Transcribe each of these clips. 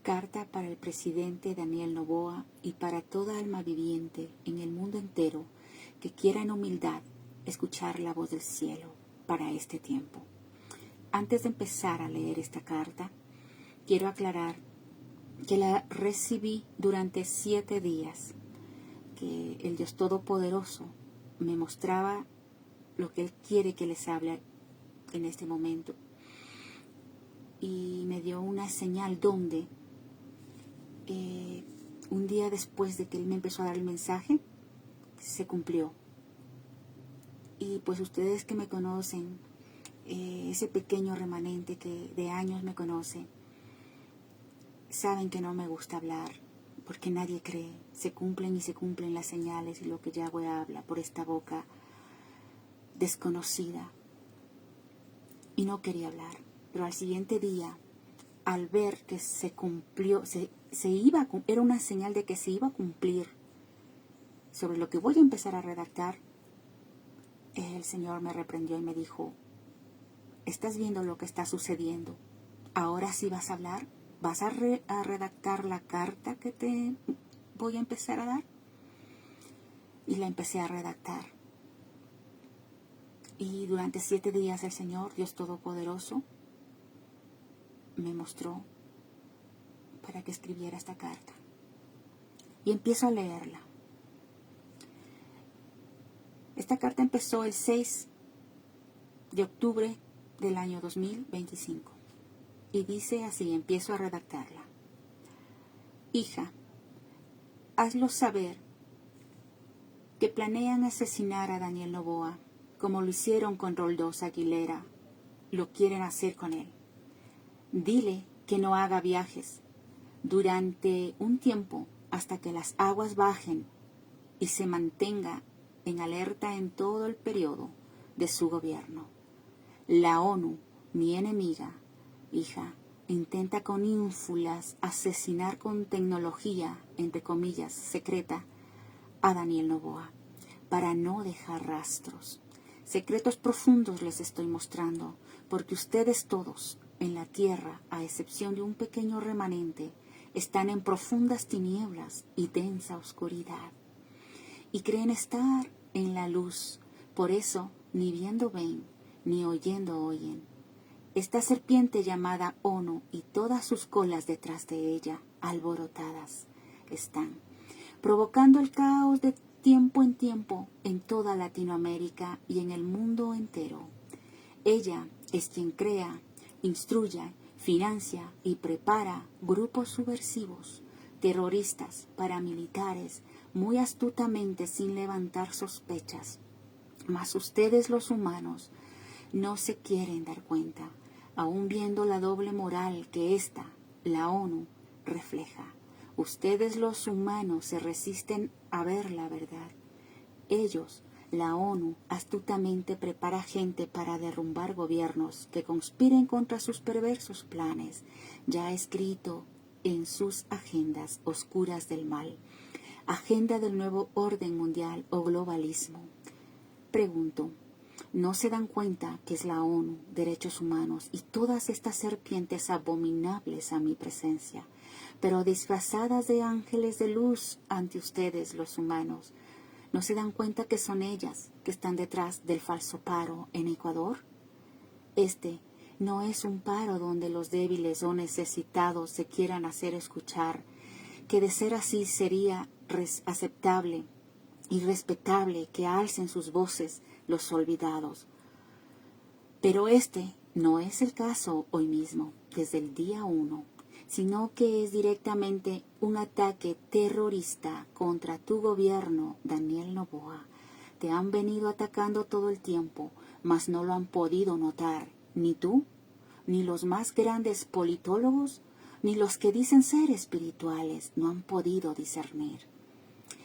Carta para el presidente Daniel Noboa y para toda alma viviente en el mundo entero que quiera en humildad escuchar la voz del cielo para este tiempo. Antes de empezar a leer esta carta, quiero aclarar que la recibí durante 7 días, que el Dios Todopoderoso me mostraba lo que Él quiere que les hable en este momento. Y me dio una señal donde un día después de que Él me empezó a dar el mensaje, se cumplió. Y pues ustedes que me conocen, ese pequeño remanente que de años me conoce, saben que no me gusta hablar, porque nadie cree. Se cumplen y se cumplen las señales y lo que Yahweh habla por esta boca desconocida. Y no quería hablar. Pero al siguiente día, al ver que se cumplió, era una señal de que se iba a cumplir sobre lo que voy a empezar a redactar, el Señor me reprendió y me dijo: ¿estás viendo lo que está sucediendo? ¿Ahora sí vas a hablar? ¿Vas a redactar la carta que te voy a empezar a dar? Y la empecé a redactar. Y durante 7 días el Señor, Dios Todopoderoso, me mostró para que escribiera esta carta. Y empiezo a leerla. Esta carta empezó el 6 de octubre del año 2025. Y dice así, empiezo a redactarla. Hija, hazlo saber que planean asesinar a Daniel Noboa, como lo hicieron con Roldós Aguilera, lo quieren hacer con él. Dile que no haga viajes durante un tiempo hasta que las aguas bajen y se mantenga en alerta en todo el periodo de su gobierno. La ONU, mi enemiga, hija, intenta con ínfulas asesinar con tecnología, entre comillas, secreta, a Daniel Noboa, para no dejar rastros. Secretos profundos les estoy mostrando, porque ustedes todos, en la tierra, a excepción de un pequeño remanente, están en profundas tinieblas y densa oscuridad. Y creen estar en la luz, por eso ni viendo ven, ni oyendo oyen. Esta serpiente llamada ONU y todas sus colas detrás de ella, alborotadas, están provocando el caos de tiempo en tiempo en toda Latinoamérica y en el mundo entero. Ella es quien crea, instruye, financia y prepara grupos subversivos, terroristas, paramilitares, muy astutamente sin levantar sospechas. Mas ustedes los humanos no se quieren dar cuenta, aún viendo la doble moral que esta, la ONU, refleja. Ustedes los humanos se resisten a ver la verdad. Ellos, la ONU, astutamente prepara gente para derrumbar gobiernos que conspiren contra sus perversos planes, ya escrito en sus agendas oscuras del mal, agenda del nuevo orden mundial o globalismo. Pregunto, ¿no se dan cuenta que es la ONU, derechos humanos y todas estas serpientes abominables a mi presencia, pero disfrazadas de ángeles de luz ante ustedes los humanos? ¿No se dan cuenta que son ellas que están detrás del falso paro en Ecuador? Este no es un paro donde los débiles o necesitados se quieran hacer escuchar, que de ser así sería aceptable y respetable que alcen sus voces los olvidados. Pero este no es el caso hoy mismo, desde el día 1, sino que es directamente un ataque terrorista contra tu gobierno, Daniel Noboa. Te han venido atacando todo el tiempo, mas no lo han podido notar, ni tú, ni los más grandes politólogos, ni los que dicen ser espirituales, no han podido discernir.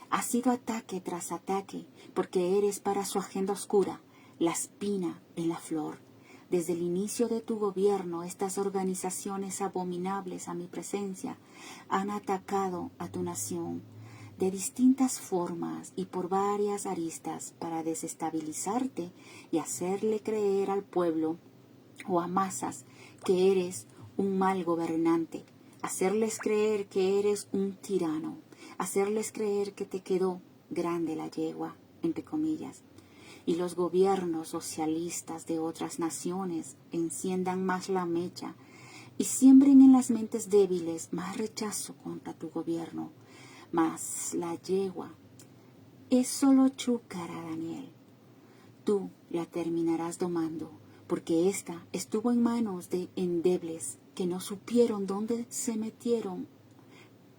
Ha sido ataque tras ataque, porque eres para su agenda oscura la espina en la flor. Desde el inicio de tu gobierno, estas organizaciones abominables a mi presencia han atacado a tu nación de distintas formas y por varias aristas para desestabilizarte y hacerle creer al pueblo o a masas que eres un mal gobernante, hacerles creer que eres un tirano, hacerles creer que te quedó grande la yegua, entre comillas, y los gobiernos socialistas de otras naciones enciendan más la mecha y siembren en las mentes débiles más rechazo contra tu gobierno. Mas la yegua es solo chúcara, Daniel. Tú la terminarás domando, porque ésta estuvo en manos de endebles que no supieron dónde se metieron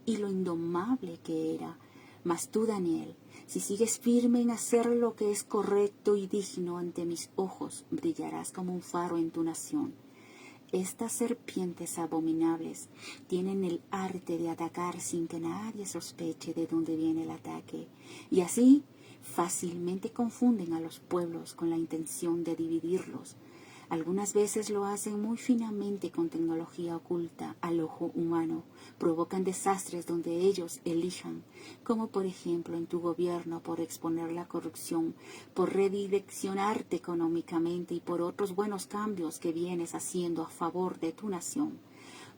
y lo indomable que era. Mas tú, Daniel, si sigues firme en hacer lo que es correcto y digno ante mis ojos, brillarás como un faro en tu nación. Estas serpientes abominables tienen el arte de atacar sin que nadie sospeche de dónde viene el ataque, y así fácilmente confunden a los pueblos con la intención de dividirlos. Algunas veces lo hacen muy finamente con tecnología oculta al ojo humano. Provocan desastres donde ellos elijan, como por ejemplo en tu gobierno por exponer la corrupción, por redireccionarte económicamente y por otros buenos cambios que vienes haciendo a favor de tu nación.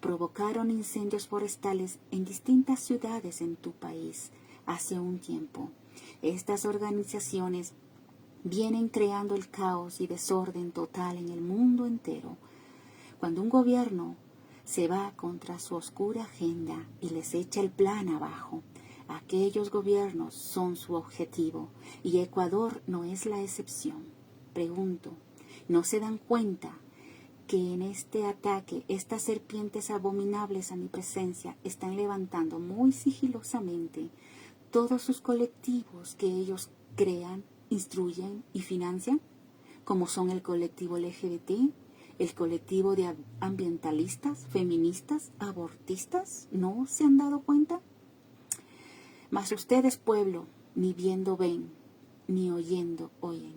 Provocaron incendios forestales en distintas ciudades en tu país hace un tiempo. Estas organizaciones vienen creando el caos y desorden total en el mundo entero. Cuando un gobierno se va contra su oscura agenda y les echa el plan abajo, aquellos gobiernos son su objetivo y Ecuador no es la excepción. Pregunto, ¿no se dan cuenta que en este ataque estas serpientes abominables a mi presencia están levantando muy sigilosamente todos sus colectivos que ellos crean, instruyen y financian, como son el colectivo LGBT, el colectivo de ambientalistas, feministas, abortistas? ¿No se han dado cuenta? Mas ustedes, pueblo, ni viendo ven, ni oyendo oyen.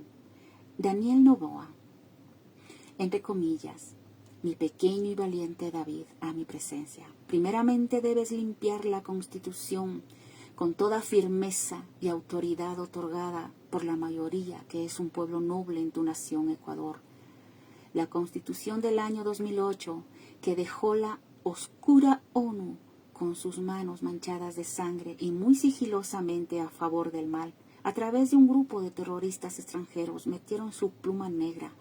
Daniel Noboa, entre comillas, mi pequeño y valiente David, a mi presencia. Primeramente debes limpiar la Constitución con toda firmeza y autoridad otorgada por la mayoría, que es un pueblo noble en tu nación, Ecuador. La Constitución del año 2008, que dejó la oscura ONU con sus manos manchadas de sangre y muy sigilosamente a favor del mal, a través de un grupo de terroristas extranjeros, metieron su pluma negra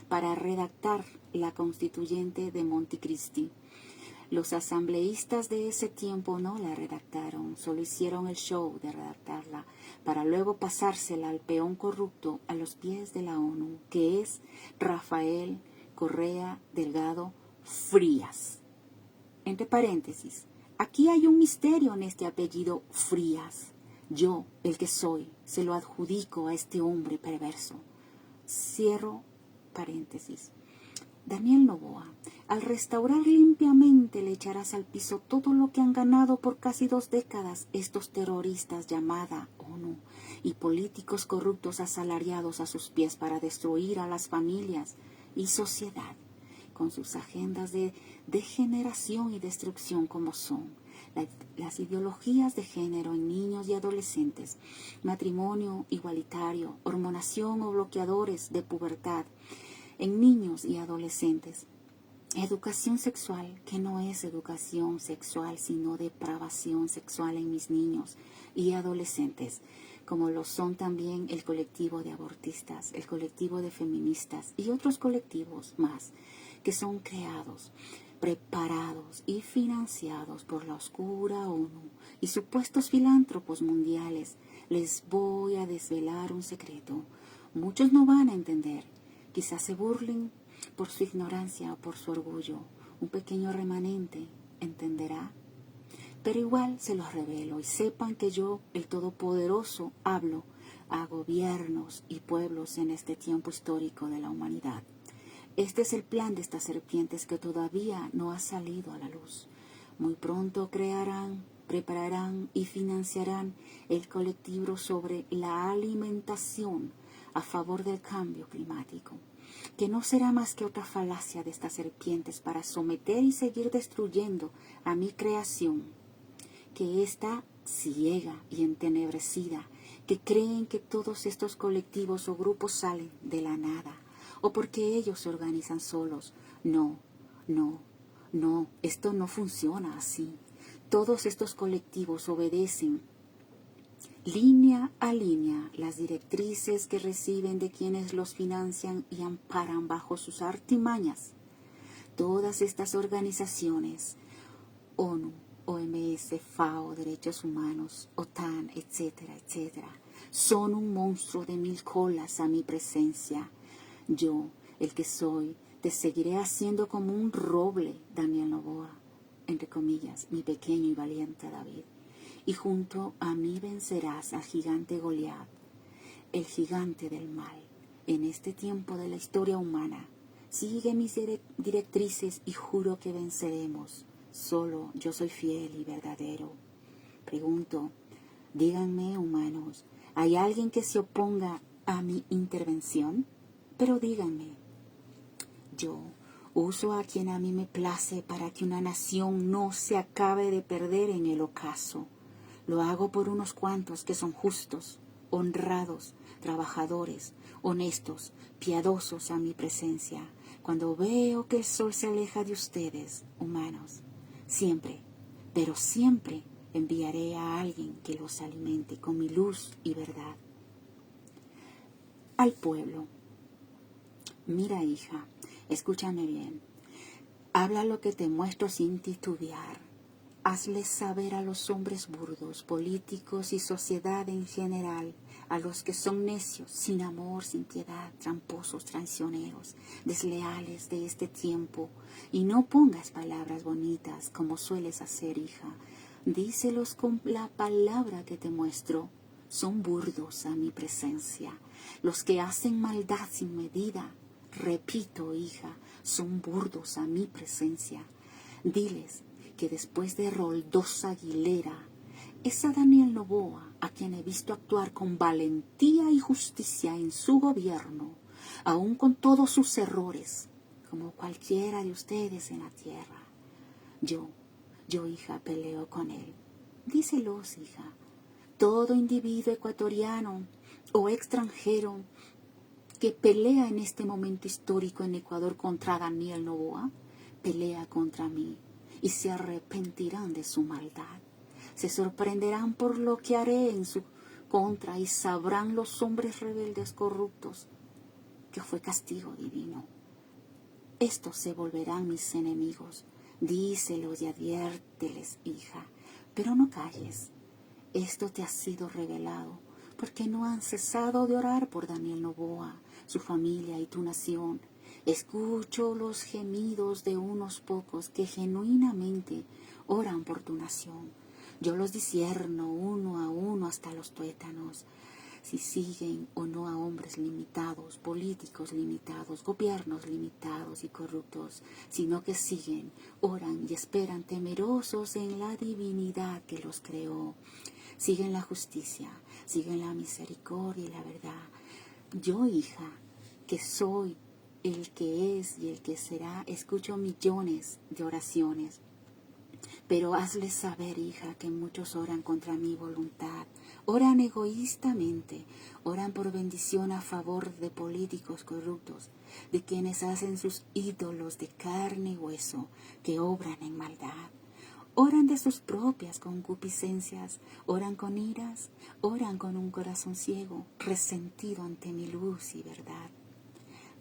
para redactar la constituyente de Montecristi. Los asambleístas de ese tiempo no la redactaron, solo hicieron el show de redactarla, para luego pasársela al peón corrupto a los pies de la ONU, que es Rafael Correa Delgado Frías. Entre paréntesis, aquí hay un misterio en este apellido Frías. Yo, el que soy, se lo adjudico a este hombre perverso. Cierro paréntesis. Daniel Noboa, al restaurar limpiamente le echarás al piso todo lo que han ganado por casi 2 décadas estos terroristas llamada ONU y políticos corruptos asalariados a sus pies para destruir a las familias y sociedad con sus agendas de degeneración y destrucción como son las ideologías de género en niños y adolescentes, matrimonio igualitario, hormonación o bloqueadores de pubertad en niños y adolescentes, educación sexual que no es educación sexual sino depravación sexual en mis niños y adolescentes, como lo son también el colectivo de abortistas, el colectivo de feministas y otros colectivos más que son creados, preparados y financiados por la oscura ONU y supuestos filántropos mundiales. Les voy a desvelar un secreto. Muchos no van a entender. Quizás se burlen por su ignorancia o por su orgullo. Un pequeño remanente entenderá. Pero igual se los revelo y sepan que yo, el Todopoderoso, hablo a gobiernos y pueblos en este tiempo histórico de la humanidad. Este es el plan de estas serpientes que todavía no ha salido a la luz. Muy pronto crearán, prepararán y financiarán el colectivo sobre la alimentación a favor del cambio climático, que no será más que otra falacia de estas serpientes para someter y seguir destruyendo a mi creación, que está ciega y entenebrecida, que creen que todos estos colectivos o grupos salen de la nada, o porque ellos se organizan solos. No, no, No, esto no funciona así. Todos estos colectivos obedecen línea a línea las directrices que reciben de quienes los financian y amparan bajo sus artimañas. Todas estas organizaciones, ONU, OMS, FAO, Derechos Humanos, OTAN, etcétera, etcétera, son un monstruo de 1000 colas a mi presencia. Yo, el que soy, te seguiré haciendo como un roble, Daniel Noboa, entre comillas, mi pequeño y valiente David. Y junto a mí vencerás al gigante Goliat, el gigante del mal. En este tiempo de la historia humana, sigue mis directrices y juro que venceremos. Solo yo soy fiel y verdadero. Pregunto, díganme, humanos, ¿hay alguien que se oponga a mi intervención? Pero díganme, yo uso a quien a mí me place para que una nación no se acabe de perder en el ocaso. Lo hago por unos cuantos que son justos, honrados, trabajadores, honestos, piadosos a mi presencia. Cuando veo que el sol se aleja de ustedes, humanos, siempre, pero siempre enviaré a alguien que los alimente con mi luz y verdad. Al pueblo. Mira, hija, escúchame bien. Habla lo que te muestro sin titubear. Hazles saber a los hombres burdos, políticos y sociedad en general, a los que son necios, sin amor, sin piedad, tramposos, traicioneros, desleales de este tiempo. Y no pongas palabras bonitas como sueles hacer, hija. Díselos con la palabra que te muestro. Son burdos a mi presencia. Los que hacen maldad sin medida, repito, hija, son burdos a mi presencia. Diles que después de Roldós Aguilera, esa Daniel Noboa, a quien he visto actuar con valentía y justicia en su gobierno, aun con todos sus errores, como cualquiera de ustedes en la tierra, yo, hija, peleo con él. Díselos, hija. Todo individuo ecuatoriano o extranjero que pelea en este momento histórico en Ecuador contra Daniel Noboa, pelea contra mí y se arrepentirán de su maldad. Se sorprenderán por lo que haré en su contra y sabrán los hombres rebeldes corruptos que fue castigo divino. Estos se volverán mis enemigos. Díselos y adviérteles, hija, pero no calles. Esto te ha sido revelado porque no han cesado de orar por Daniel Noboa, su familia y tu nación. Escucho los gemidos de unos pocos que genuinamente oran por tu nación. Yo los discierno uno a uno hasta los tuétanos, si siguen o no a hombres limitados, políticos limitados, gobiernos limitados y corruptos, sino que siguen, oran y esperan temerosos en la divinidad que los creó. Siguen la justicia, siguen la misericordia y la verdad. Yo, hija, que soy el que es y el que será, escucho millones de oraciones. Pero hazles saber, hija, que muchos oran contra mi voluntad, oran egoístamente, oran por bendición a favor de políticos corruptos, de quienes hacen sus ídolos de carne y hueso, que obran en maldad. Oran de sus propias concupiscencias, oran con iras, oran con un corazón ciego, resentido ante mi luz y verdad.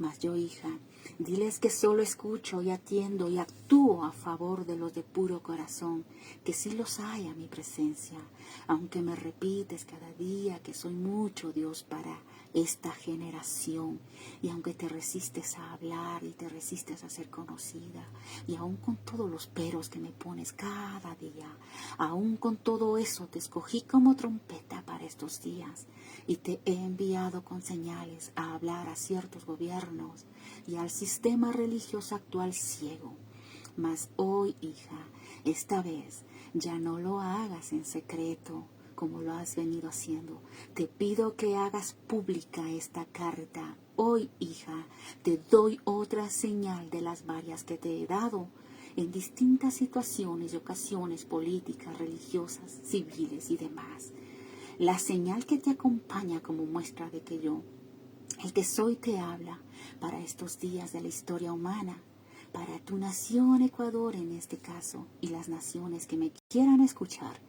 Mas yo, hija, diles que solo escucho y atiendo y actúo a favor de los de puro corazón, que sí los hay a mi presencia, aunque me repites cada día que soy mucho Dios para esta generación, y aunque te resistes a hablar y te resistes a ser conocida, y aun con todos los peros que me pones cada día, aun con todo eso te escogí como trompeta para estos días, y te he enviado con señales a hablar a ciertos gobiernos y al sistema religioso actual ciego. Mas hoy, hija, esta vez ya no lo hagas en secreto como lo has venido haciendo. Te pido que hagas pública esta carta. Hoy, hija, te doy otra señal de las varias que te he dado en distintas situaciones y ocasiones políticas, religiosas, civiles y demás. La señal que te acompaña como muestra de que yo, el que soy, te habla para estos días de la historia humana, para tu nación Ecuador en este caso, y las naciones que me quieran escuchar,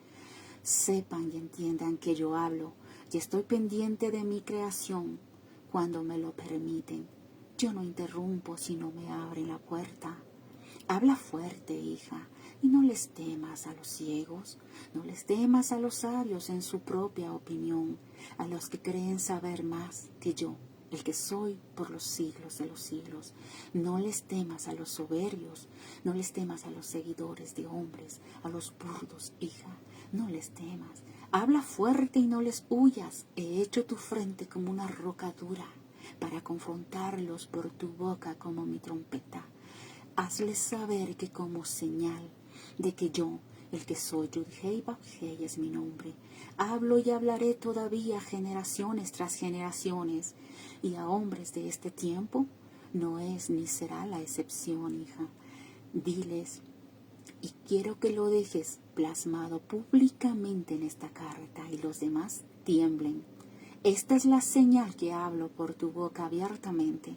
sepan y entiendan que yo hablo y estoy pendiente de mi creación cuando me lo permiten. Yo no interrumpo si no me abren la puerta. Habla fuerte, hija, y no les temas a los ciegos, no les temas a los sabios en su propia opinión, a los que creen saber más que yo, el que soy por los siglos de los siglos. No les temas a los soberbios, no les temas a los seguidores de hombres, a los burdos, hija, no les temas. Habla fuerte y no les huyas. He hecho tu frente como una roca dura para confrontarlos por tu boca como mi trompeta. Hazles saber que como señal de que yo, el que soy Yud-Hei Vав-Hei es mi nombre, hablo y hablaré todavía generaciones tras generaciones, y a hombres de este tiempo no es ni será la excepción, hija. Diles, y quiero que lo dejes plasmado públicamente en esta carta y los demás tiemblen. Esta es la señal que hablo por tu boca abiertamente.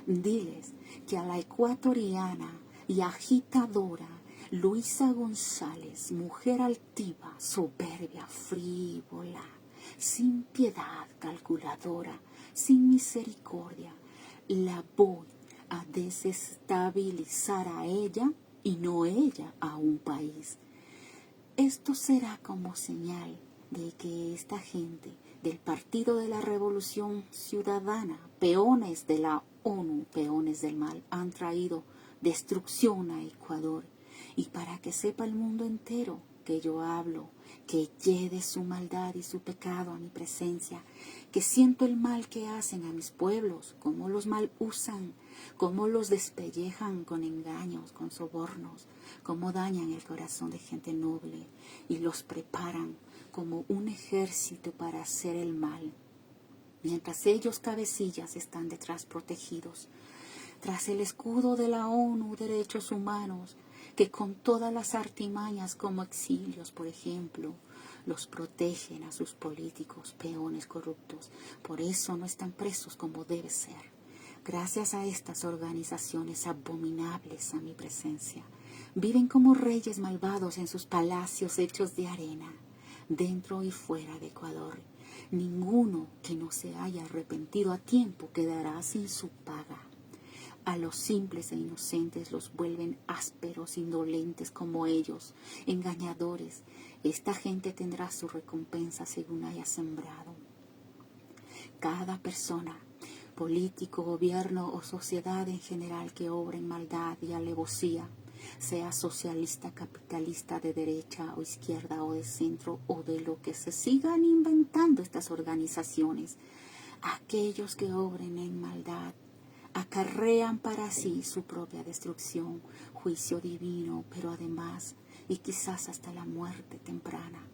Diles que a la ecuatoriana y agitadora Luisa González, mujer altiva, soberbia, frívola, sin piedad, calculadora, sin misericordia, la voy a desestabilizar a ella y no ella a un país. Esto será como señal de que esta gente del Partido de la Revolución Ciudadana, peones de la ONU, peones del mal, han traído destrucción a Ecuador. Y para que sepa el mundo entero que yo hablo, que lleve su maldad y su pecado a mi presencia, que siento el mal que hacen a mis pueblos, cómo los mal usan, cómo los despellejan con engaños, con sobornos, cómo dañan el corazón de gente noble y los preparan como un ejército para hacer el mal, mientras ellos cabecillas están detrás protegidos, tras el escudo de la ONU Derechos Humanos, que con todas las artimañas como exilios, por ejemplo, los protegen a sus políticos, peones corruptos. Por eso no están presos como debe ser. Gracias a estas organizaciones abominables a mi presencia, viven como reyes malvados en sus palacios hechos de arena, dentro y fuera de Ecuador. Ninguno que no se haya arrepentido a tiempo quedará sin su paga. A los simples e inocentes los vuelven ásperos, indolentes como ellos, engañadores. Esta gente tendrá su recompensa según haya sembrado. Cada persona, político, gobierno o sociedad en general que obra en maldad y alevosía, sea socialista, capitalista, de derecha o izquierda o de centro o de lo que se sigan inventando estas organizaciones, aquellos que obren en maldad acarrean para sí su propia destrucción, juicio divino, pero además y quizás hasta la muerte temprana.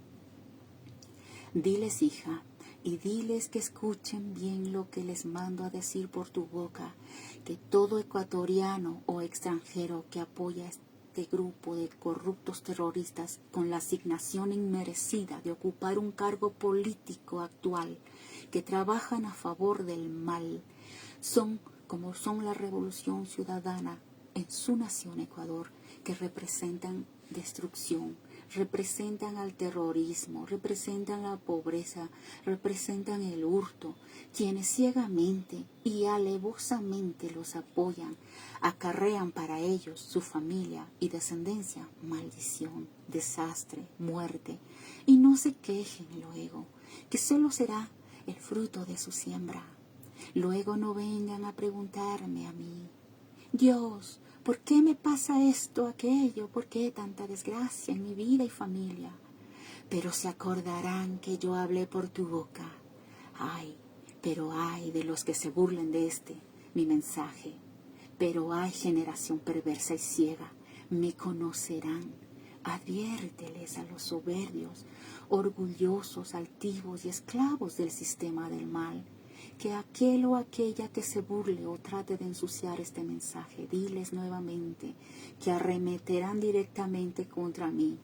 Diles, hija, y diles que escuchen bien lo que les mando a decir por tu boca, que todo ecuatoriano o extranjero que apoya a este grupo de corruptos terroristas con la asignación inmerecida de ocupar un cargo político actual, que trabajan a favor del mal, son como son la Revolución Ciudadana en su nación Ecuador, que representan destrucción, representan al terrorismo, representan la pobreza, representan el hurto, quienes ciegamente y alevosamente los apoyan, acarrean para ellos, su familia y descendencia, maldición, desastre, muerte, y no se quejen luego, que solo será el fruto de su siembra. Luego no vengan a preguntarme a mí, Dios, ¿por qué me pasa esto, aquello? ¿Por qué tanta desgracia en mi vida y familia? Pero se acordarán que yo hablé por tu boca. Ay, pero ay de los que se burlen de mi mensaje. Pero ay, generación perversa y ciega, me conocerán. Adviérteles a los soberbios, orgullosos, altivos y esclavos del sistema del mal, que aquel o aquella que se burle o trate de ensuciar este mensaje, diles nuevamente que arremeterán directamente contra mí,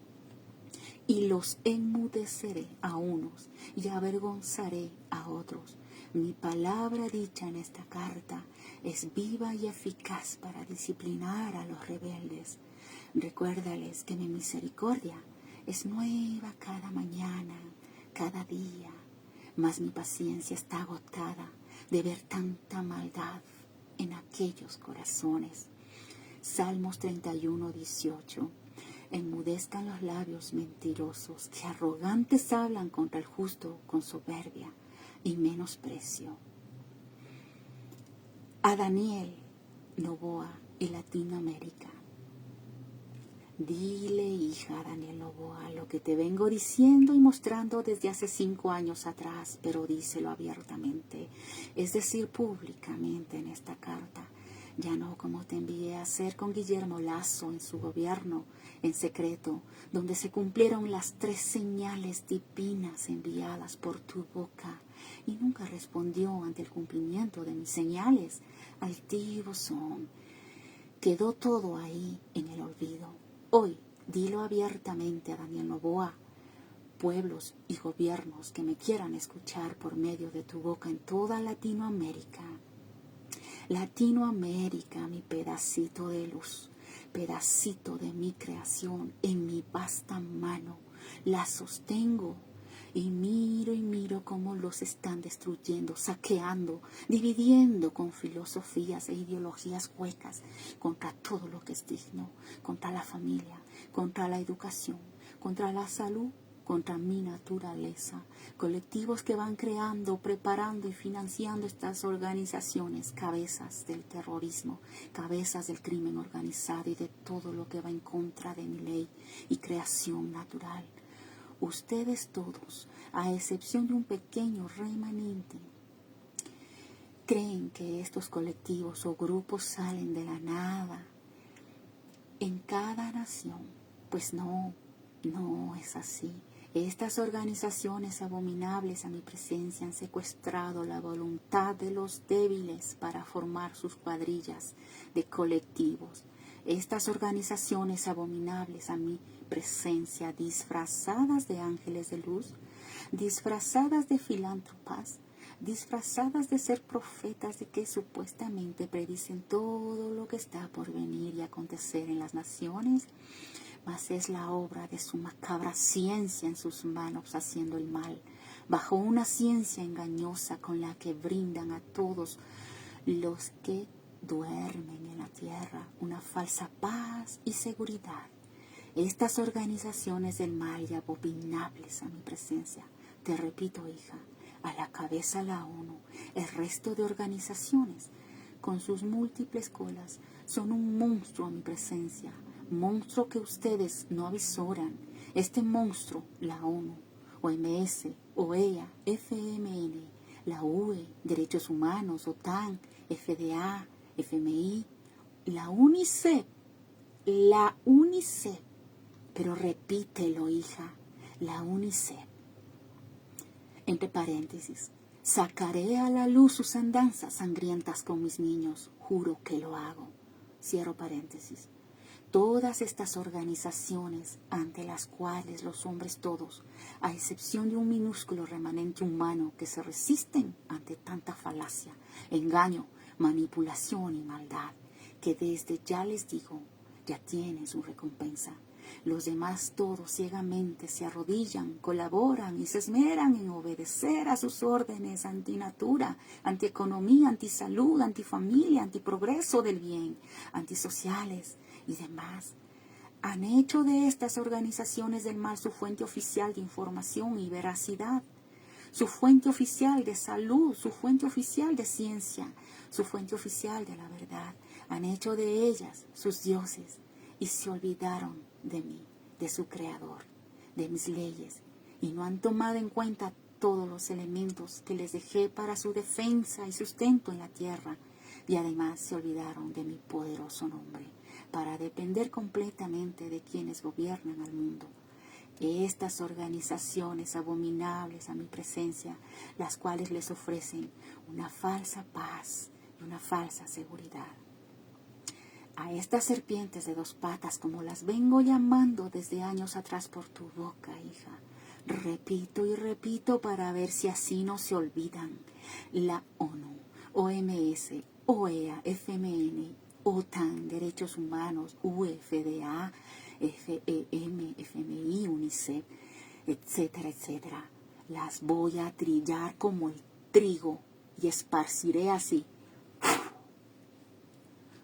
y los enmudeceré a unos y avergonzaré a otros. Mi palabra dicha en esta carta es viva y eficaz para disciplinar a los rebeldes. Recuérdales que mi misericordia es nueva cada mañana, cada día, mas mi paciencia está agotada de ver tanta maldad en aquellos corazones. Salmos 31:18. Enmudezcan los labios mentirosos, que arrogantes hablan contra el justo con soberbia y menosprecio. A Daniel Noboa y Latinoamérica. Dile, hija Daniel Noboa, lo que te vengo diciendo y mostrando desde hace 5 años atrás, pero díselo abiertamente, es decir, públicamente en esta carta. Ya no como te envié a hacer con Guillermo Lasso en su gobierno, en secreto, donde se cumplieron las 3 señales divinas enviadas por tu boca, y nunca respondió ante el cumplimiento de mis señales. Altivos son. Quedó todo ahí en el olvido. Hoy, dilo abiertamente a Daniel Noboa, pueblos y gobiernos que me quieran escuchar por medio de tu boca en toda Latinoamérica. Latinoamérica, mi pedacito de luz, pedacito de mi creación, en mi vasta mano, la sostengo y miro cómo los están destruyendo, saqueando, dividiendo con filosofías e ideologías huecas contra todo lo que es digno, contra la familia, contra la educación, contra la salud, contra mi naturaleza. Colectivos que van creando, preparando y financiando estas organizaciones, cabezas del terrorismo, cabezas del crimen organizado y de todo lo que va en contra de mi ley y creación natural. Ustedes todos, a excepción de un pequeño remanente, creen que estos colectivos o grupos salen de la nada en cada nación. Pues no es así. Estas organizaciones abominables a mi presencia han secuestrado la voluntad de los débiles para formar sus cuadrillas de colectivos. Estas organizaciones abominables a mi presencia, disfrazadas de ángeles de luz, disfrazadas de filántropas, disfrazadas de ser profetas de que supuestamente predicen todo lo que está por venir y acontecer en las naciones, mas es la obra de su macabra ciencia en sus manos haciendo el mal, bajo una ciencia engañosa con la que brindan a todos los que duermen en la tierra una falsa paz y seguridad. Estas organizaciones del mal y abominables a mi presencia, te repito, hija, a la cabeza la ONU, el resto de organizaciones, con sus múltiples colas, son un monstruo a mi presencia, monstruo que ustedes no avisoran. Este monstruo, la ONU, OMS, OEA, FMN, la UE, Derechos Humanos, OTAN, FDA, FMI, la UNICEF, pero repítelo, hija, la UNICEF. Entre paréntesis, sacaré a la luz sus andanzas sangrientas con mis niños, juro que lo hago. Cierro paréntesis. Todas estas organizaciones ante las cuales los hombres todos, a excepción de un minúsculo remanente humano que se resisten ante tanta falacia, engaño, manipulación y maldad, que desde ya les digo, ya tienen su recompensa. Los demás todos ciegamente se arrodillan, colaboran y se esmeran en obedecer a sus órdenes antinatura, antieconomía, antisalud, antifamilia, antiprogreso del bien, antisociales y demás. Han hecho de estas organizaciones del mal su fuente oficial de información y veracidad, su fuente oficial de salud, su fuente oficial de ciencia, su fuente oficial de la verdad. Han hecho de ellas sus dioses y se olvidaron de mí, de su creador, de mis leyes, y no han tomado en cuenta todos los elementos que les dejé para su defensa y sustento en la tierra, y además se olvidaron de mi poderoso nombre, para depender completamente de quienes gobiernan al mundo. Estas organizaciones abominables a mi presencia, las cuales les ofrecen una falsa paz y una falsa seguridad. A estas serpientes de 2 patas, como las vengo llamando desde años atrás por tu boca, hija, repito y repito para ver si así no se olvidan. La ONU, OMS, OEA, FMN, OTAN, Derechos Humanos, UFDA, FEM, FMI, UNICEF, etcétera, etcétera. Las voy a trillar como el trigo y esparciré así,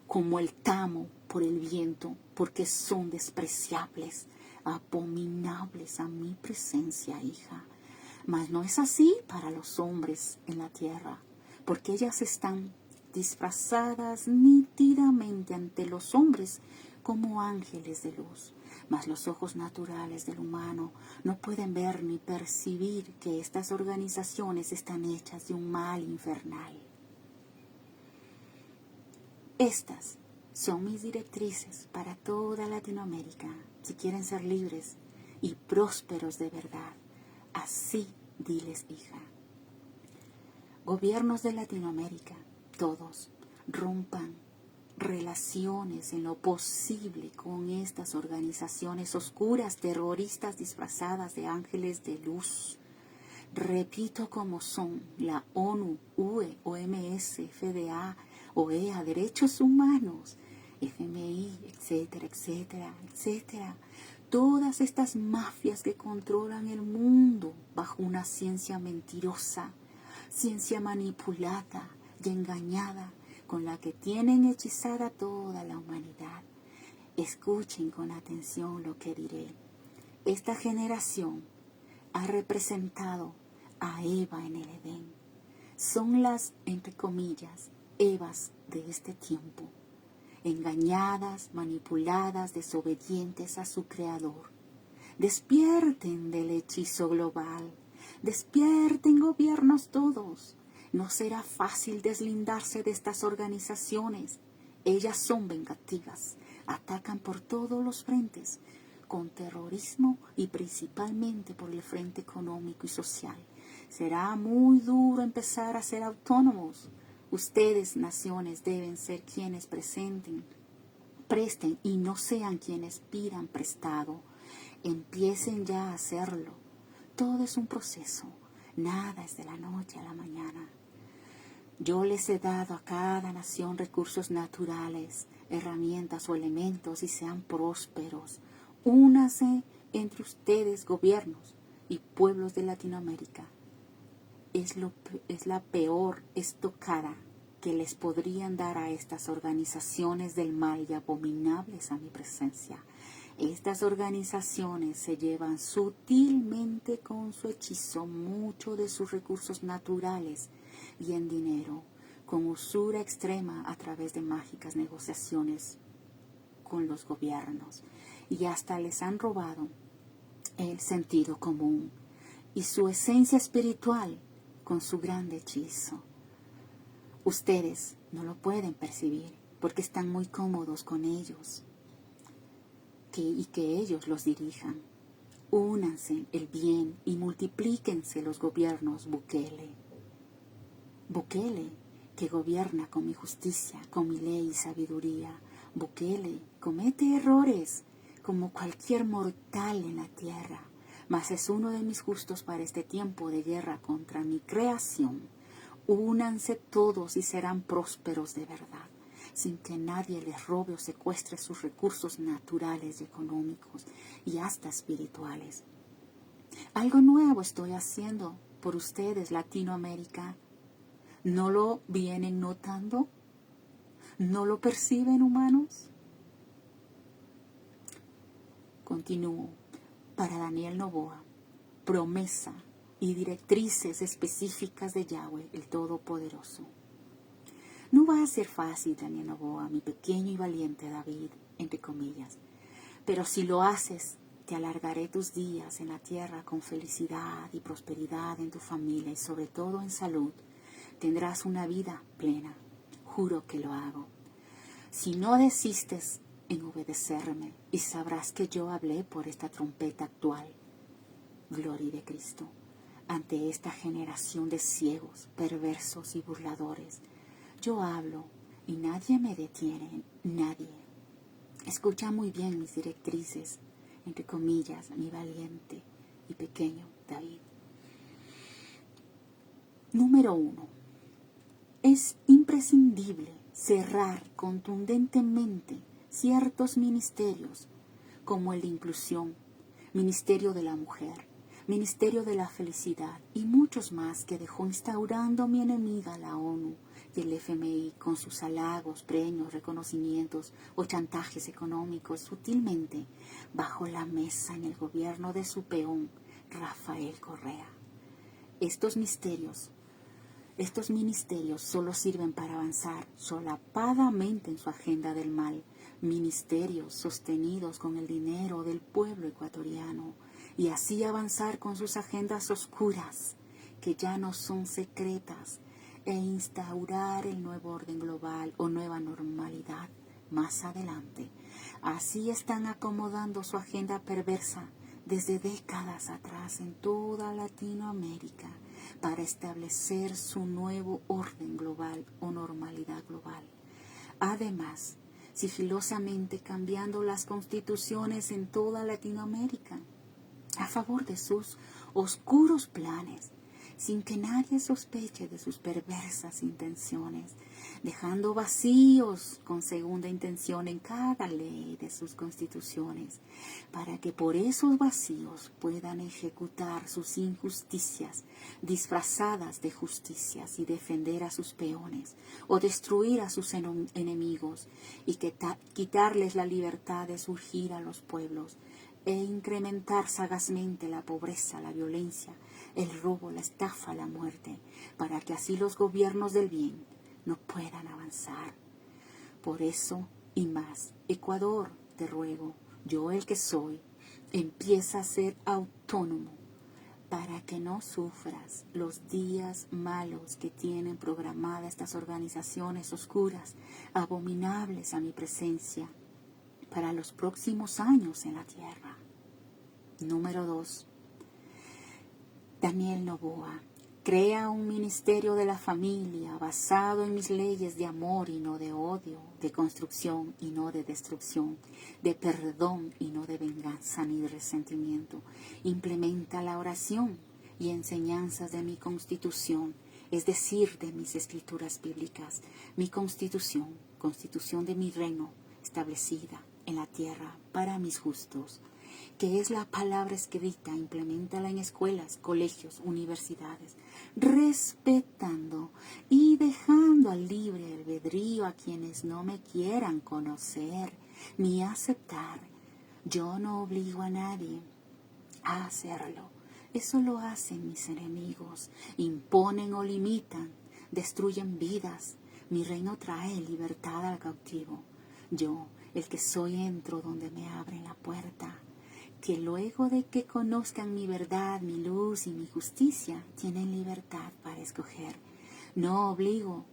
como el tamo por el viento, porque son despreciables, abominables a mi presencia, hija. Mas no es así para los hombres en la tierra, porque ellas están disfrazadas nítidamente ante los hombres como ángeles de luz. Mas los ojos naturales del humano no pueden ver ni percibir que estas organizaciones están hechas de un mal infernal. Estas son mis directrices para toda Latinoamérica, si quieren ser libres y prósperos de verdad. Así diles, hija. Gobiernos de Latinoamérica, todos, rompan relaciones en lo posible con estas organizaciones oscuras, terroristas disfrazadas de ángeles de luz. Repito como son la ONU, UE, OMS, FDA, OEA, Derechos Humanos, FMI, etcétera, etcétera, etcétera. Todas estas mafias que controlan el mundo bajo una ciencia mentirosa, ciencia manipulada y engañada, con la que tienen hechizada toda la humanidad. Escuchen con atención lo que diré. Esta generación ha representado a Eva en el Edén. Son las, entre comillas, Evas de este tiempo, engañadas, manipuladas, desobedientes a su Creador. Despierten del hechizo global, despierten gobiernos todos. No será fácil deslindarse de estas organizaciones. Ellas son vengativas, atacan por todos los frentes, con terrorismo y principalmente por el frente económico y social. Será muy duro empezar a ser autónomos. Ustedes, naciones, deben ser quienes presten y no sean quienes pidan prestado. Empiecen ya a hacerlo. Todo es un proceso. Nada es de la noche a la mañana. Yo les he dado a cada nación recursos naturales, herramientas o elementos y sean prósperos. Únase entre ustedes, gobiernos y pueblos de Latinoamérica. Es la peor estocada que les podrían dar a estas organizaciones del mal y abominables a mi presencia. Estas organizaciones se llevan sutilmente con su hechizo mucho de sus recursos naturales y en dinero, con usura extrema a través de mágicas negociaciones con los gobiernos, y hasta les han robado el sentido común y su esencia espiritual con su gran hechizo. Ustedes no lo pueden percibir porque están muy cómodos con ellos y que ellos los dirijan. Únanse el bien y multiplíquense los gobiernos Bukele. Bukele, que gobierna con mi justicia, con mi ley y sabiduría. Bukele comete errores como cualquier mortal en la tierra, mas es uno de mis justos para este tiempo de guerra contra mi creación. Únanse todos y serán prósperos de verdad, sin que nadie les robe o secuestre sus recursos naturales y económicos y hasta espirituales. Algo nuevo estoy haciendo por ustedes, Latinoamérica. ¿No lo vienen notando? ¿No lo perciben, humanos? Continúo. Para Daniel Noboa, promesa y directrices específicas de Yahweh, el Todopoderoso. No va a ser fácil, Daniel Noboa, mi pequeño y valiente David, entre comillas, pero si lo haces, te alargaré tus días en la tierra con felicidad y prosperidad en tu familia y sobre todo en salud. Tendrás una vida plena. Juro que lo hago. Si no desistes en obedecerme, y sabrás que yo hablé por esta trompeta actual. Gloria de Cristo. Ante esta generación de ciegos, perversos y burladores, yo hablo y nadie me detiene, nadie. Escucha muy bien mis directrices, entre comillas, mi valiente y pequeño David. Número 1. Es imprescindible cerrar contundentemente ciertos ministerios como el de inclusión, ministerio de la mujer, ministerio de la felicidad y muchos más que dejó instaurando mi enemiga la ONU y el FMI con sus halagos, premios, reconocimientos o chantajes económicos sutilmente bajo la mesa en el gobierno de su peón, Rafael Correa. Estos ministerios solo sirven para avanzar solapadamente en su agenda del mal, ministerios sostenidos con el dinero del pueblo ecuatoriano, y así avanzar con sus agendas oscuras, que ya no son secretas, e instaurar el nuevo orden global o nueva normalidad más adelante. Así están acomodando su agenda perversa desde décadas atrás en toda Latinoamérica para establecer su nuevo orden global o normalidad global. Además, sigilosamente cambiando las constituciones en toda Latinoamérica a favor de sus oscuros planes, sin que nadie sospeche de sus perversas intenciones, dejando vacíos con segunda intención en cada ley de sus constituciones, para que por esos vacíos puedan ejecutar sus injusticias disfrazadas de justicias y defender a sus peones o destruir a sus enemigos y quitarles la libertad de surgir a los pueblos, e incrementar sagazmente la pobreza, la violencia, el robo, la estafa, la muerte, para que así los gobiernos del bien no puedan avanzar. Por eso y más, Ecuador, te ruego, yo el que soy, empieza a ser autónomo, para que no sufras los días malos que tienen programadas estas organizaciones oscuras, abominables a mi presencia, para los próximos años en la tierra. Número 2. Daniel Noboa, crea un ministerio de la familia basado en mis leyes de amor y no de odio, de construcción y no de destrucción, de perdón y no de venganza ni de resentimiento. Implementa la oración y enseñanzas de mi constitución, es decir, de mis escrituras bíblicas, mi constitución de mi reino establecida en la tierra para mis justos, que es la palabra escrita. Impleméntala en escuelas, colegios, universidades, respetando y dejando al libre albedrío a quienes no me quieran conocer ni aceptar. Yo no obligo a nadie a hacerlo. Eso lo hacen mis enemigos, imponen o limitan, destruyen vidas. Mi reino trae libertad al cautivo. Yo, el que soy, entro donde me abren la puerta, que luego de que conozcan mi verdad, mi luz y mi justicia, tienen libertad para escoger. No obligo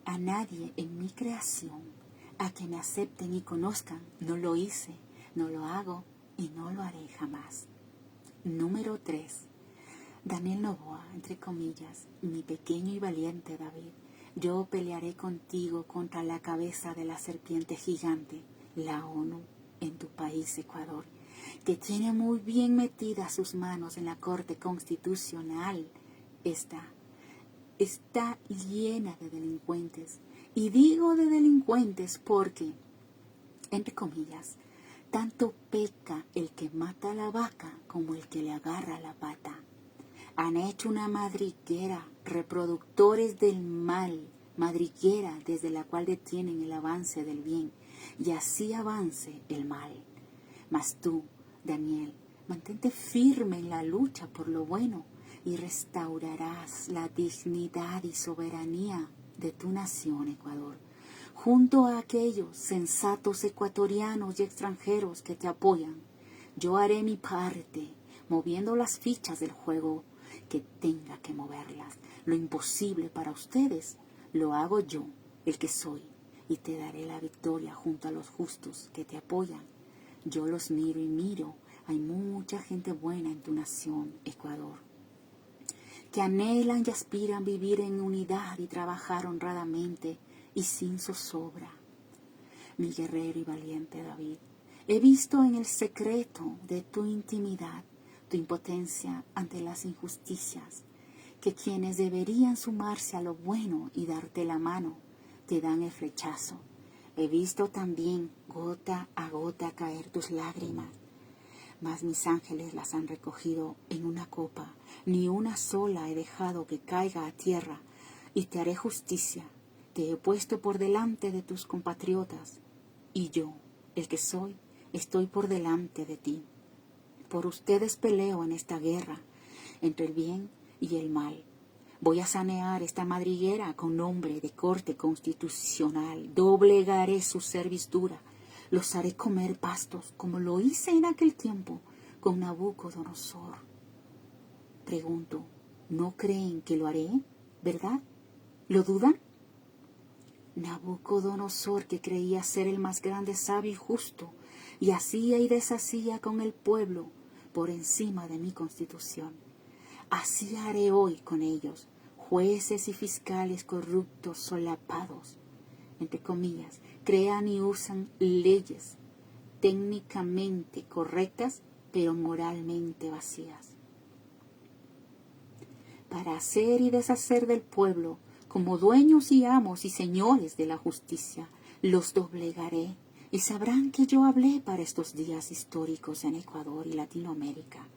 a nadie en mi creación a que me acepten y conozcan. No lo hice, no lo hago y no lo haré jamás. Número 3. Daniel Noboa, entre comillas, mi pequeño y valiente David, yo pelearé contigo contra la cabeza de la serpiente gigante, la ONU, en tu país, Ecuador, que tiene muy bien metidas sus manos en la Corte Constitucional. Está llena de delincuentes. Y digo de delincuentes porque, entre comillas, tanto peca el que mata a la vaca como el que le agarra la pata. Han hecho una madriguera, reproductores del mal, madriguera desde la cual detienen el avance del bien, y así avance el mal. Mas tú, Daniel, mantente firme en la lucha por lo bueno y restaurarás la dignidad y soberanía de tu nación, Ecuador, junto a aquellos sensatos ecuatorianos y extranjeros que te apoyan. Yo haré mi parte, moviendo las fichas del juego que tenga que moverlas. Lo imposible para ustedes lo hago yo, el que soy, y te daré la victoria junto a los justos que te apoyan. Yo los miro y miro. Hay mucha gente buena en tu nación, Ecuador, que anhelan y aspiran vivir en unidad y trabajar honradamente y sin zozobra. Mi guerrero y valiente David, he visto en el secreto de tu intimidad, tu impotencia ante las injusticias, que quienes deberían sumarse a lo bueno y darte la mano, te dan el flechazo. He visto también gota a gota caer tus lágrimas, mas mis ángeles las han recogido en una copa. Ni una sola he dejado que caiga a tierra, y te haré justicia. Te he puesto por delante de tus compatriotas, y yo, el que soy, estoy por delante de ti. Por ustedes peleo en esta guerra, entre el bien y el mal. Voy a sanear esta madriguera con nombre de corte constitucional. Doblegaré su servidumbre. Los haré comer pastos, como lo hice en aquel tiempo con Nabucodonosor. Pregunto, ¿no creen que lo haré? ¿Verdad? ¿Lo dudan? Nabucodonosor, que creía ser el más grande, sabio y justo, y hacía y deshacía con el pueblo por encima de mi constitución. Así haré hoy con ellos, jueces y fiscales corruptos, solapados, entre comillas, crean y usan leyes técnicamente correctas, pero moralmente vacías, para hacer y deshacer del pueblo, como dueños y amos y señores de la justicia. Los doblegaré y sabrán que yo hablé para estos días históricos en Ecuador y Latinoamérica.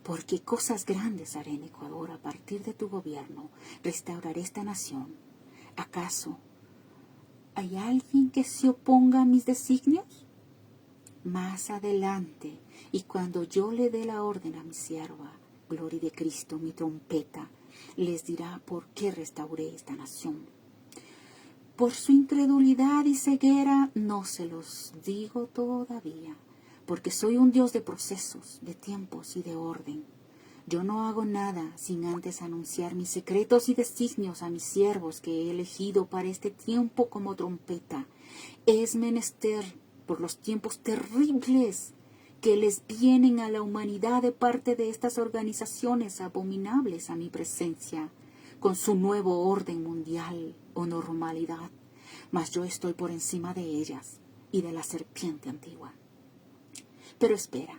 Porque cosas grandes haré en Ecuador a partir de tu gobierno. Restauraré esta nación. ¿Acaso hay alguien que se oponga a mis designios? Más adelante, y cuando yo le dé la orden a mi sierva, Gloria de Cristo, mi trompeta, les dirá por qué restauré esta nación. Por su incredulidad y ceguera no se los digo todavía, porque soy un Dios de procesos, de tiempos y de orden. Yo no hago nada sin antes anunciar mis secretos y designios a mis siervos que he elegido para este tiempo como trompeta. Es menester, por los tiempos terribles que les vienen a la humanidad de parte de estas organizaciones abominables a mi presencia, con su nuevo orden mundial o normalidad, mas yo estoy por encima de ellas y de la serpiente antigua. Pero espera,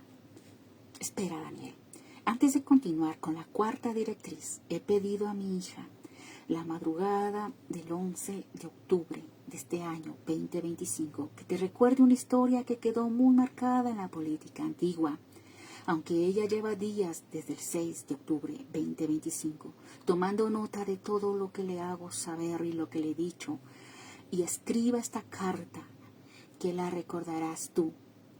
Daniel. Antes de continuar con la cuarta directriz, he pedido a mi hija, la madrugada del 11 de octubre de este año 2025, que te recuerde una historia que quedó muy marcada en la política antigua, aunque ella lleva días desde el 6 de octubre 2025, tomando nota de todo lo que le hago saber y lo que le he dicho, y escriba esta carta que la recordarás tú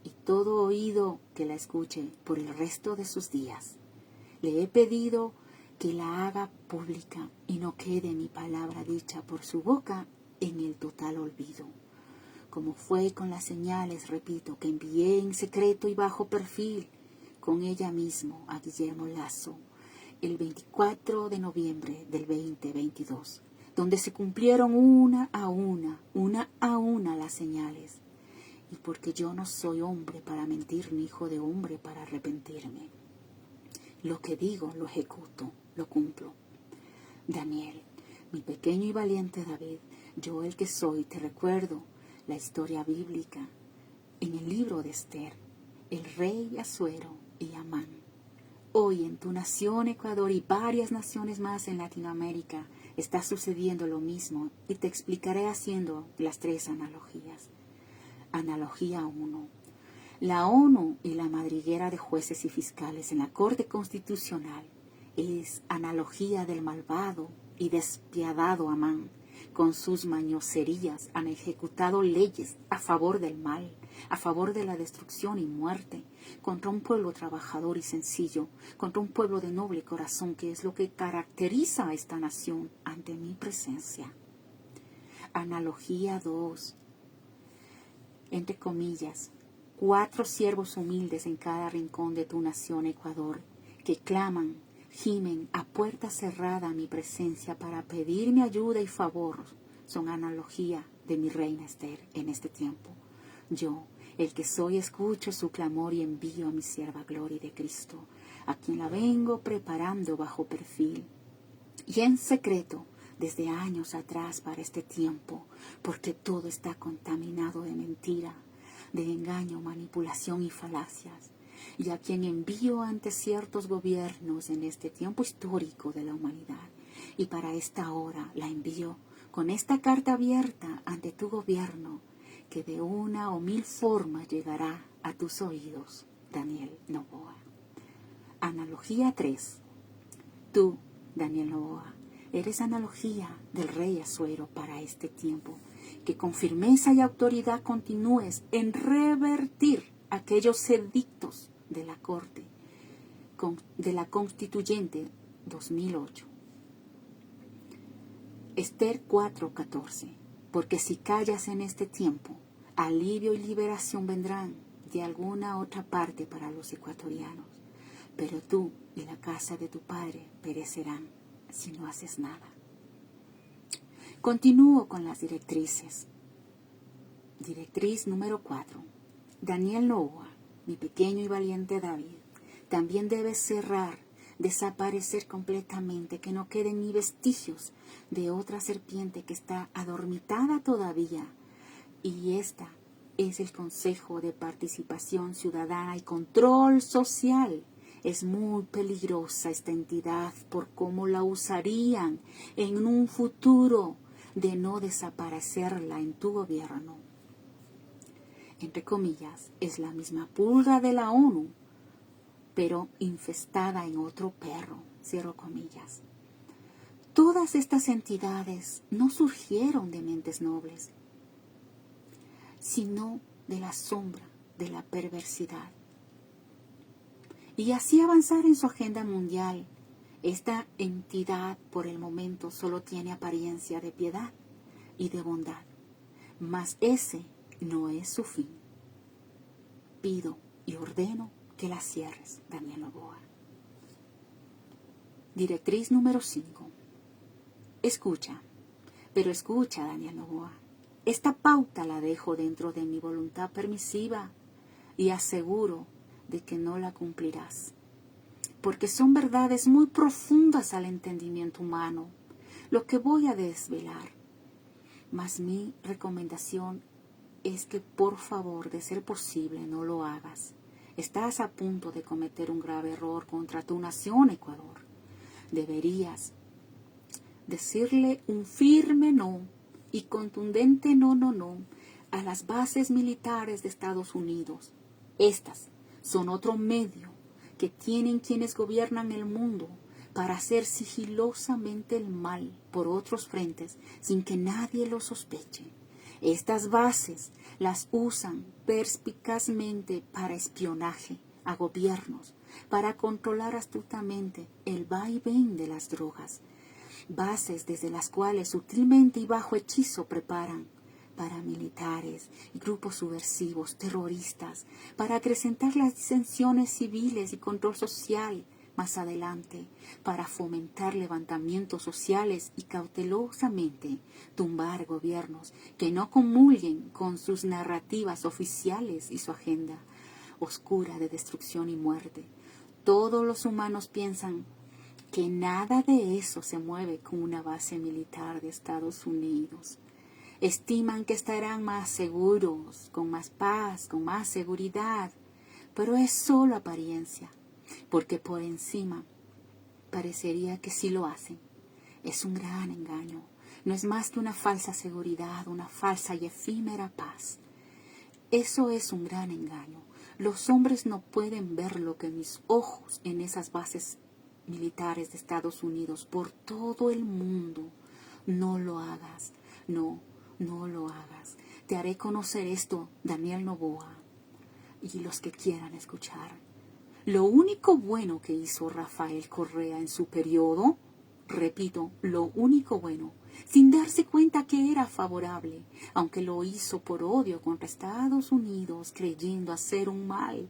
y todo oído que la escuche por el resto de sus días. Le he pedido que la haga pública y no quede mi palabra dicha por su boca en el total olvido, como fue con las señales, repito, que envié en secreto y bajo perfil con ella mismo a Guillermo Lasso el 24 de noviembre del 2022, donde se cumplieron una a una las señales. Y porque yo no soy hombre para mentir, ni hijo de hombre para arrepentirme. Lo que digo, lo ejecuto, lo cumplo. Daniel, mi pequeño y valiente David, yo el que soy, te recuerdo la historia bíblica en el libro de Esther, el rey Asuero y Amán. Hoy en tu nación, Ecuador, y varias naciones más en Latinoamérica, está sucediendo lo mismo, y te explicaré haciendo las 3 analogías. Analogía 1. La ONU y la madriguera de jueces y fiscales en la Corte Constitucional es analogía del malvado y despiadado Amán. Con sus mañoserías han ejecutado leyes a favor del mal, a favor de la destrucción y muerte, contra un pueblo trabajador y sencillo, contra un pueblo de noble corazón, que es lo que caracteriza a esta nación ante mi presencia. Analogía 2. Entre comillas, 4 siervos humildes en cada rincón de tu nación, Ecuador, que claman, gimen a puerta cerrada a mi presencia para pedirme ayuda y favor, son analogía de mi reina Esther en este tiempo. Yo, el que soy, escucho su clamor y envío a mi sierva Gloria de Cristo, a quien la vengo preparando bajo perfil y en secreto desde años atrás para este tiempo, porque todo está contaminado de mentira, de engaño, manipulación y falacias, y a quien envío ante ciertos gobiernos en este tiempo histórico de la humanidad, y para esta hora la envío con esta carta abierta ante tu gobierno, que de una o mil formas llegará a tus oídos. Daniel Noboa. Analogía 3. Tú, Daniel Noboa, eres analogía del rey Asuero para este tiempo, que con firmeza y autoridad continúes en revertir aquellos edictos de la Corte, de la Constituyente 2008. Esther 4:14. Porque si callas en este tiempo, alivio y liberación vendrán de alguna otra parte para los ecuatorianos, pero tú y la casa de tu padre perecerán si no haces nada. Continúo con las directrices. Directriz número 4. Daniel Noboa, mi pequeño y valiente David, también debes cerrar, desaparecer completamente, que no queden ni vestigios de otra serpiente que está adormitada todavía. Y esta es el Consejo de Participación Ciudadana y Control Social. Es muy peligrosa esta entidad por cómo la usarían en un futuro de no desaparecerla en tu gobierno. Entre comillas, es la misma pulga de la ONU, pero infestada en otro perro, cierro comillas. Todas estas entidades no surgieron de mentes nobles, sino de la sombra de la perversidad. Y así avanzar en su agenda mundial. Esta entidad por el momento solo tiene apariencia de piedad y de bondad, mas ese no es su fin. Pido y ordeno que la cierres, Daniel Noboa. Directriz número 5. Escucha, pero escucha, Daniel Noboa. Esta pauta la dejo dentro de mi voluntad permisiva y aseguro de que no la cumplirás, porque son verdades muy profundas al entendimiento humano, lo que voy a desvelar. Mas mi recomendación es que por favor, de ser posible, no lo hagas. Estás a punto de cometer un grave error contra tu nación, Ecuador. Deberías decirle un firme no y contundente no a las bases militares de Estados Unidos. Estas son otro medio que tienen quienes gobiernan el mundo para hacer sigilosamente el mal por otros frentes sin que nadie lo sospeche. Estas bases las usan perspicazmente para espionaje a gobiernos, para controlar astutamente el vaivén de las drogas, bases desde las cuales sutilmente y bajo hechizo preparan paramilitares y grupos subversivos, terroristas, para acrecentar las disensiones civiles y control social más adelante, para fomentar levantamientos sociales y cautelosamente tumbar gobiernos que no comulguen con sus narrativas oficiales y su agenda oscura de destrucción y muerte. Todos los humanos piensan que nada de eso se mueve con una base militar de Estados Unidos. Estiman que estarán más seguros, con más paz, con más seguridad, pero es solo apariencia, porque por encima parecería que sí lo hacen. Es un gran engaño, no es más que una falsa seguridad, una falsa y efímera paz. Eso es un gran engaño. Los hombres no pueden ver lo que mis ojos en esas bases militares de Estados Unidos por todo el mundo. No lo hagas, no lo hagas. Te haré conocer esto, Daniel Noboa, y los que quieran escuchar. Lo único bueno que hizo Rafael Correa en su periodo, repito, lo único bueno, sin darse cuenta que era favorable, aunque lo hizo por odio contra Estados Unidos, creyendo hacer un mal,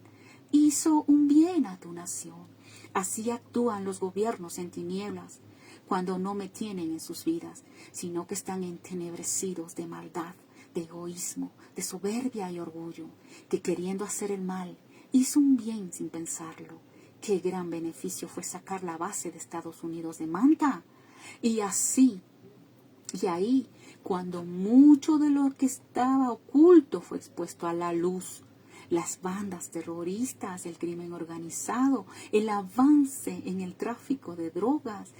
hizo un bien a tu nación. Así actúan los gobiernos en tinieblas, cuando no me tienen en sus vidas, sino que están entenebrecidos de maldad, de egoísmo, de soberbia y orgullo, que queriendo hacer el mal, hizo un bien sin pensarlo. Qué gran beneficio fue sacar la base de Estados Unidos de Manta. Y ahí, cuando mucho de lo que estaba oculto fue expuesto a la luz, las bandas terroristas, el crimen organizado, el avance en el tráfico de drogas,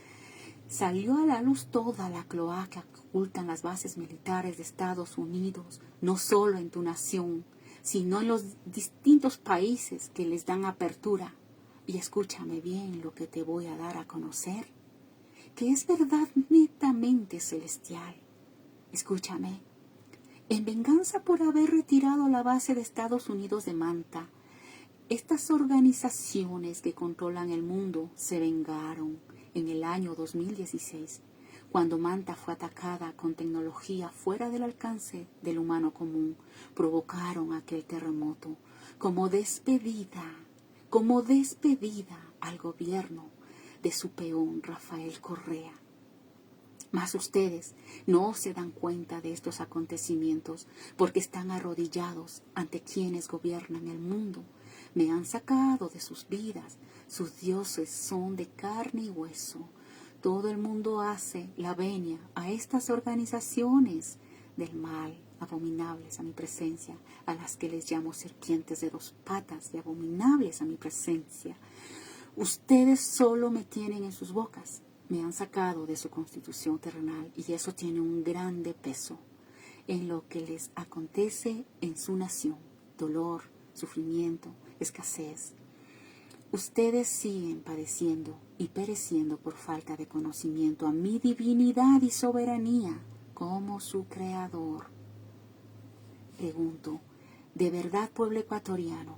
Salió a la luz toda la cloaca que ocultan las bases militares de Estados Unidos, no solo en tu nación, sino en los distintos países que les dan apertura. Y escúchame bien lo que te voy a dar a conocer, que es verdad netamente celestial. Escúchame. En venganza por haber retirado la base de Estados Unidos de Manta, estas organizaciones que controlan el mundo se vengaron en el año 2016, cuando Manta fue atacada con tecnología fuera del alcance del humano común. Provocaron aquel terremoto como despedida al gobierno de su peón Rafael Correa. Mas ustedes no se dan cuenta de estos acontecimientos porque están arrodillados ante quienes gobiernan el mundo. Me han sacado de sus vidas, sus dioses son de carne y hueso. Todo el mundo hace la venia a estas organizaciones del mal, abominables a mi presencia, a las que les llamo serpientes de 2 patas y abominables a mi presencia. Ustedes solo me tienen en sus bocas. Me han sacado de su constitución terrenal y eso tiene un grande peso en lo que les acontece en su nación. Dolor, sufrimiento, escasez. Ustedes siguen padeciendo y pereciendo por falta de conocimiento a mi divinidad y soberanía como su creador. Pregunto, ¿de verdad, pueblo ecuatoriano,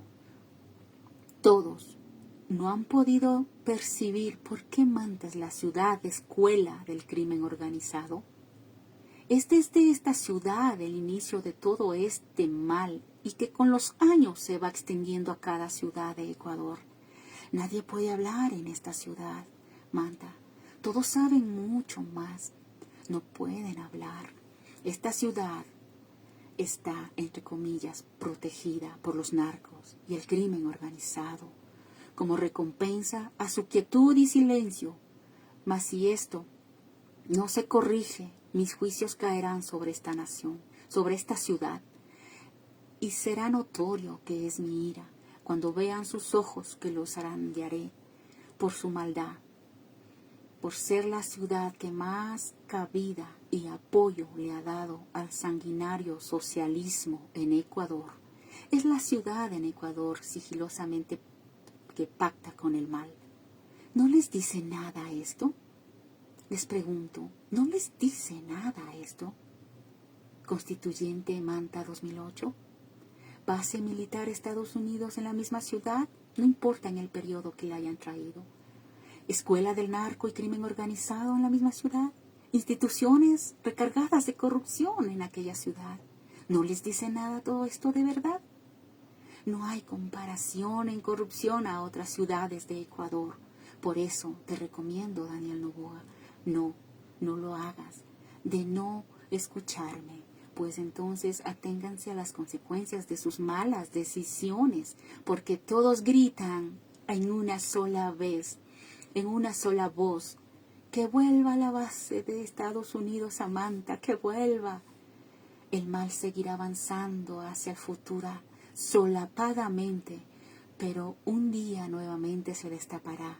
todos no han podido percibir por qué Manta es la ciudad escuela del crimen organizado? Es desde esta ciudad el inicio de todo este mal y que con los años se va extendiendo a cada ciudad de Ecuador. Nadie puede hablar en esta ciudad, Manta. Todos saben mucho más. No pueden hablar. Esta ciudad está, entre comillas, protegida por los narcos y el crimen organizado, como recompensa a su quietud y silencio. Mas si esto no se corrige, mis juicios caerán sobre esta nación, sobre esta ciudad, y será notorio que es mi ira, cuando vean sus ojos que los zarandearé por su maldad, por ser la ciudad que más cabida y apoyo le ha dado al sanguinario socialismo en Ecuador. Es la ciudad en Ecuador sigilosamente que pacta con el mal. ¿No les dice nada esto? Les pregunto, ¿no les dice nada esto? Constituyente Manta 2008. Base militar Estados Unidos en la misma ciudad, no importa en el periodo que la hayan traído. Escuela del narco y crimen organizado en la misma ciudad. Instituciones recargadas de corrupción en aquella ciudad. ¿No les dice nada todo esto de verdad? No hay comparación en corrupción a otras ciudades de Ecuador. Por eso te recomiendo, Daniel Noboa, no lo hagas, de no escucharme, pues entonces aténganse a las consecuencias de sus malas decisiones, porque todos gritan en una sola vez, en una sola voz, que vuelva la base de Estados Unidos a Manta, que vuelva. El mal seguirá avanzando hacia el futuro, solapadamente, pero un día nuevamente se destapará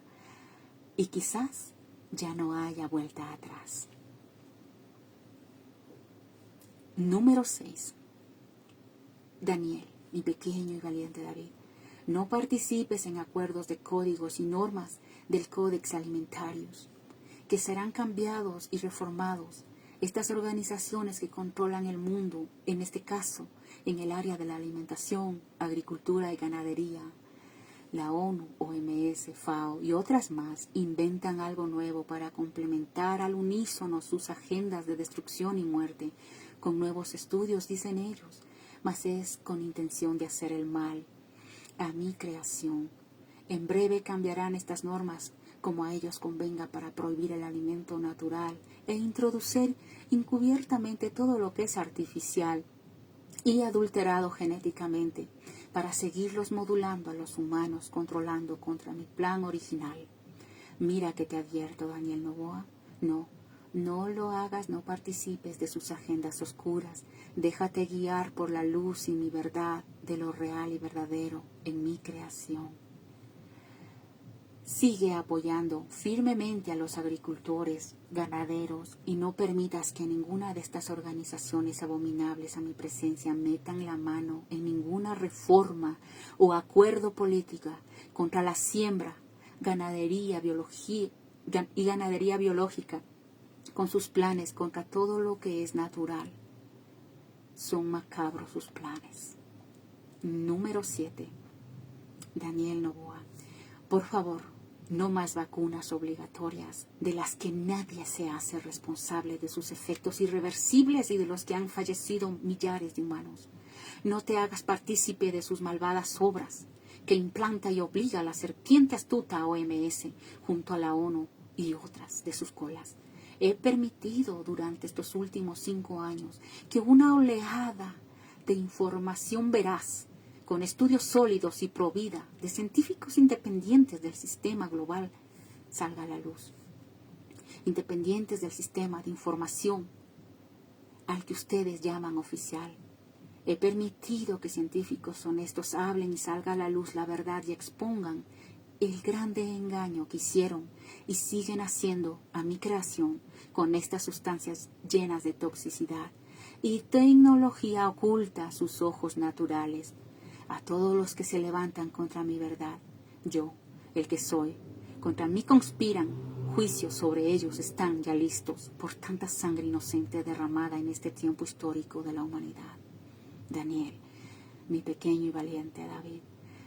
y quizás ya no haya vuelta atrás. Número 6. Daniel, mi pequeño y valiente David, no participes en acuerdos de códigos y normas del Códex Alimentarios, que serán cambiados y reformados. Estas organizaciones que controlan el mundo, en este caso, en el área de la alimentación, agricultura y ganadería, la ONU, OMS, FAO y otras más, inventan algo nuevo para complementar al unísono sus agendas de destrucción y muerte, con nuevos estudios, dicen ellos, mas es con intención de hacer el mal a mi creación. En breve cambiarán estas normas como a ellos convenga para prohibir el alimento natural e introducir encubiertamente todo lo que es artificial y adulterado genéticamente para seguirlos modulando a los humanos, controlando contra mi plan original. Mira que te advierto, Daniel Noboa, no lo hagas, no participes de sus agendas oscuras. Déjate guiar por la luz y mi verdad de lo real y verdadero en mi creación. Sigue apoyando firmemente a los agricultores, ganaderos y no permitas que ninguna de estas organizaciones abominables a mi presencia metan la mano en ninguna reforma o acuerdo político contra la siembra, ganadería, ganadería biológica, con sus planes contra todo lo que es natural. Son macabros sus planes. Número 7. Daniel Noboa. Por favor, no más vacunas obligatorias de las que nadie se hace responsable de sus efectos irreversibles y de los que han fallecido millares de humanos. No te hagas partícipe de sus malvadas obras que implanta y obliga a la serpiente astuta OMS junto a la ONU y otras de sus colas. He permitido durante estos últimos 5 años que una oleada de información veraz, con estudios sólidos y provida de científicos independientes del sistema global, salga a la luz. Independientes del sistema de información al que ustedes llaman oficial. He permitido que científicos honestos hablen y salga a la luz la verdad y expongan el grande engaño que hicieron y siguen haciendo a mi creación con estas sustancias llenas de toxicidad y tecnología oculta a sus ojos naturales. A todos los que se levantan contra mi verdad, yo, el que soy, contra mí conspiran, juicios sobre ellos están ya listos por tanta sangre inocente derramada en este tiempo histórico de la humanidad. Daniel, mi pequeño y valiente David,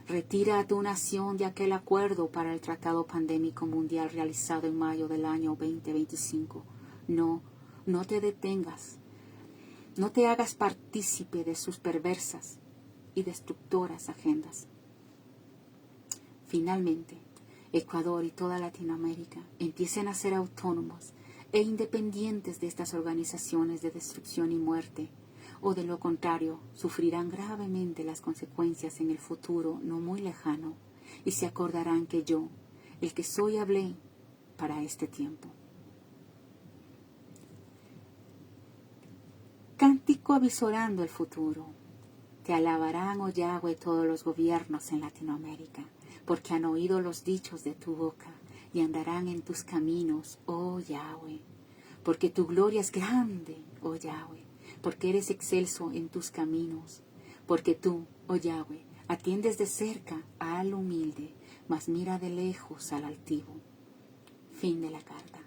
retira a tu nación de aquel acuerdo para el Tratado Pandémico Mundial realizado en mayo del año 2025. No te detengas, no te hagas partícipe de sus perversas y destructoras agendas. Finalmente, Ecuador y toda Latinoamérica empiecen a ser autónomos e independientes de estas organizaciones de destrucción y muerte, o de lo contrario, sufrirán gravemente las consecuencias en el futuro no muy lejano, y se acordarán que yo, el que soy, hablé para este tiempo. Cántico avisorando el futuro. Te alabarán, oh Yahweh, todos los gobiernos en Latinoamérica, porque han oído los dichos de tu boca y andarán en tus caminos, oh Yahweh. Porque tu gloria es grande, oh Yahweh, porque eres excelso en tus caminos. Porque tú, oh Yahweh, atiendes de cerca al humilde, mas mira de lejos al altivo. Fin de la carta.